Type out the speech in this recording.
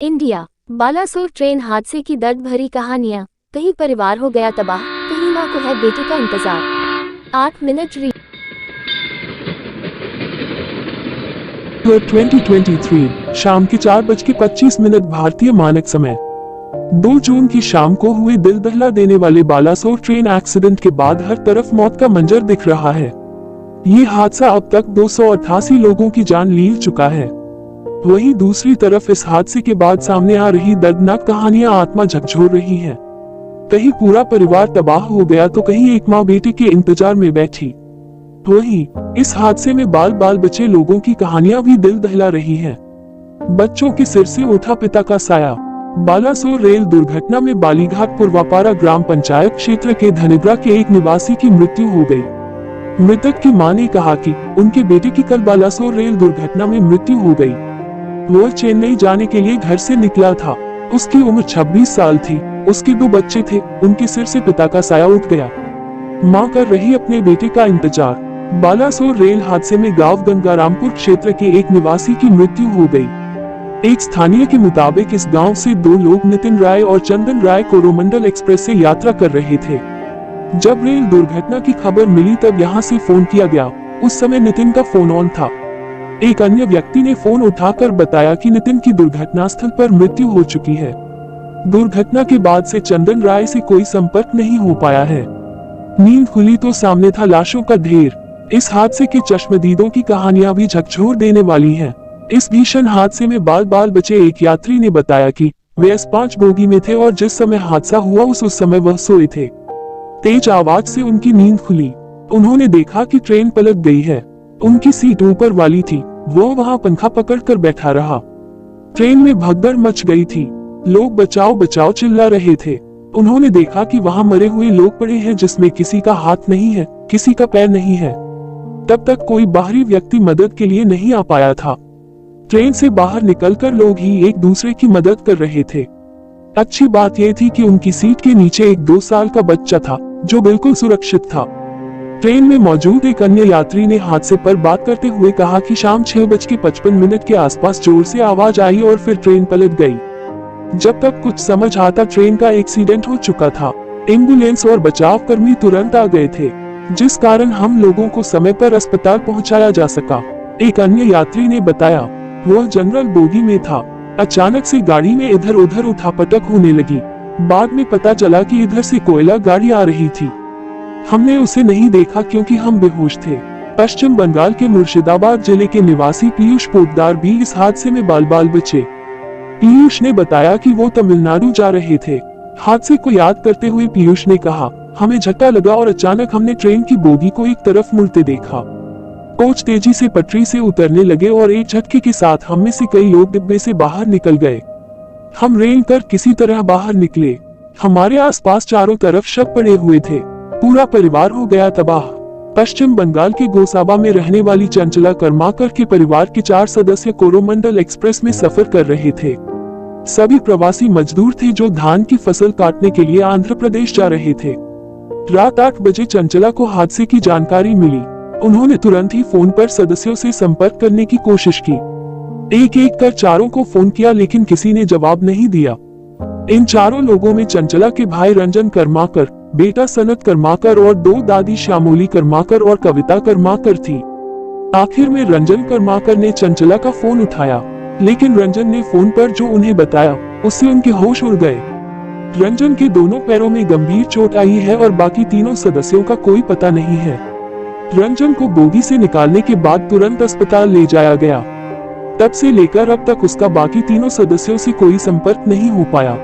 India, Balasore train हादसे की दर्द भरी कहानियां। कहीं परिवार हो गया तबाह, कहीं मां को है बेटे का इंतजार। 8 मिनट 2023 शाम के 4:25 भारतीय मानक समय। 2 जून की शाम को हुए दिल दहला देने वाले बालासोर ट्रेन एक्सीडेंट के बाद हर तरफ मौत का मंजर दिख रहा है। ये हादसा अब तक 288 लोगों की जान ले चुका है। वहीं दूसरी तरफ इस हादसे के बाद सामने आ रही दर्दनाक कहानियां आत्मा झकझोर रही हैं। कहीं पूरा परिवार तबाह हो गया तो कहीं एक माँ बेटे के इंतजार में बैठी। वहीं इस हादसे में बाल बाल बचे लोगों की कहानियां भी दिल दहला रही हैं। बच्चों के सिर से उठा पिता का साया। बालासोर रेल दुर्घटना में बालीघाट पूर्वापारा ग्राम पंचायत क्षेत्र के धनिब्रा के एक निवासी की मृत्यु हो गई। मृतक की मां ने कहा कि उनके बेटे की कल बालासोर रेल दुर्घटना में मृत्यु हो गई। वह चेन्नई जाने के लिए घर से निकला था। उसकी उम्र 26 साल थी। उसके 2 बच्चे थे। उनके सिर से पिता का साया उठ गया। मां कर रही अपने बेटे का इंतजार। बालासोर रेल हादसे में गांव गंगारामपुर क्षेत्र के एक निवासी की मृत्यु हो गई। एक स्थानीय के मुताबिक इस गांव से 2 लोग नितिन राय और चंदन राय कोरोमंडल एक्सप्रेस से यात्रा कर रहे थे। जब रेल दुर्घटना की खबर मिली तब यहां से फोन किया गया। उस समय नितिन का फोन ऑन था। एक अन्य व्यक्ति ने फोन उठाकर बताया कि नितिन की दुर्घटना स्थल पर मृत्यु हो चुकी है। दुर्घटना के बाद से चंदन राय से कोई संपर्क नहीं हो पाया है। नींद खुली तो सामने था लाशों का ढेर। इस हादसे के चश्मदीदों की कहानियां भी झकझोर देने वाली हैं। इस भीषण हादसे में बाल बाल बचे एक यात्री ने बताया कि वे S5 बोगी में थे और जिस समय हादसा हुआ उस समय वह सोए थे। तेज आवाज से उनकी नींद खुली। उन्होंने देखा कि ट्रेन पलट गई है। उनकी सीट ऊपर वाली थी। वो वहां पंखा पकड़कर बैठा रहा। ट्रेन में भगदड़ मच गई थी। लोग बचाओ बचाओ चिल्ला रहे थे। उन्होंने देखा कि वहां मरे हुए लोग पड़े हैं जिसमें किसी का हाथ नहीं है, किसी का पैर नहीं है। तब तक कोई बाहरी व्यक्ति मदद के लिए नहीं आ पाया था। ट्रेन से बाहर निकलकर लोग ही एक दूसरे की मदद कर रहे थे। अच्छी बात यह थी कि उनकी सीट के नीचे एक 2 साल का बच्चा था जो बिल्कुल सुरक्षित था। ट्रेन में मौजूद एक अन्य यात्री ने हादसे पर बात करते हुए कहा कि शाम 6:55 के आसपास जोर से आवाज आई और फिर ट्रेन पलट गई। जब तक कुछ समझ आता ट्रेन का एक्सीडेंट हो चुका था। एम्बुलेंस और बचाव कर्मी तुरंत आ गए थे, जिस कारण हम लोगों को समय पर अस्पताल पहुंचाया जा सका। एक अन्य यात्री ने बताया वह जनरल बोगी में था। अचानक से गाड़ी में इधर उधर उठापटक होने लगी। बाद में पता चला कि इधर से कोयला गाड़ी आ रही थी। हमने उसे नहीं देखा क्योंकि हम बेहोश थे। पश्चिम बंगाल के मुर्शिदाबाद जिले के निवासी पीयूष पोद्दार भी इस हादसे में बाल बाल बचे। पीयूष ने बताया कि वो तमिलनाडु जा रहे थे। हादसे को याद करते हुए पीयूष ने कहा, हमें झटका लगा और अचानक हमने ट्रेन की बोगी को एक तरफ मुड़ते देखा। कोच तेजी से पटरी से उतरने लगे और एक झटके के साथ हम में से कई लोग डिब्बे से बाहर निकल गए। हम रेंग कर किसी तरह बाहर निकले। हमारे आसपास चारों तरफ शव पड़े हुए थे। पूरा परिवार हो गया तबाह। पश्चिम बंगाल के गोसाबा में रहने वाली चंचला कर्माकर के परिवार के 4 सदस्य कोरोमंडल एक्सप्रेस में सफर कर रहे थे। सभी प्रवासी मजदूर थे जो धान की फसल काटने के लिए आंध्र प्रदेश जा रहे थे। रात 8 बजे चंचला को हादसे की जानकारी मिली। उन्होंने तुरंत ही फोन पर सदस्यों से संपर्क करने की कोशिश की। एक एक कर चारों को फोन किया लेकिन किसी ने जवाब नहीं दिया। इन चारों लोगों में चंचला के भाई रंजन कर्माकर, बेटा सनत कर्माकर और 2 दादी श्यामोली कर्माकर और कविता कर्माकर थी। आखिर में रंजन कर्माकर ने चंचला का फोन उठाया, लेकिन रंजन ने फोन पर जो उन्हें बताया उससे उनके होश उड़ गए। रंजन के दोनों पैरों में गंभीर चोट आई है और बाकी तीनों सदस्यों का कोई पता नहीं है। रंजन को बोगी से निकालने के बाद तुरंत अस्पताल ले जाया गया। तब से लेकर अब तक उसका बाकी तीनों सदस्यों से कोई संपर्क नहीं हो पाया।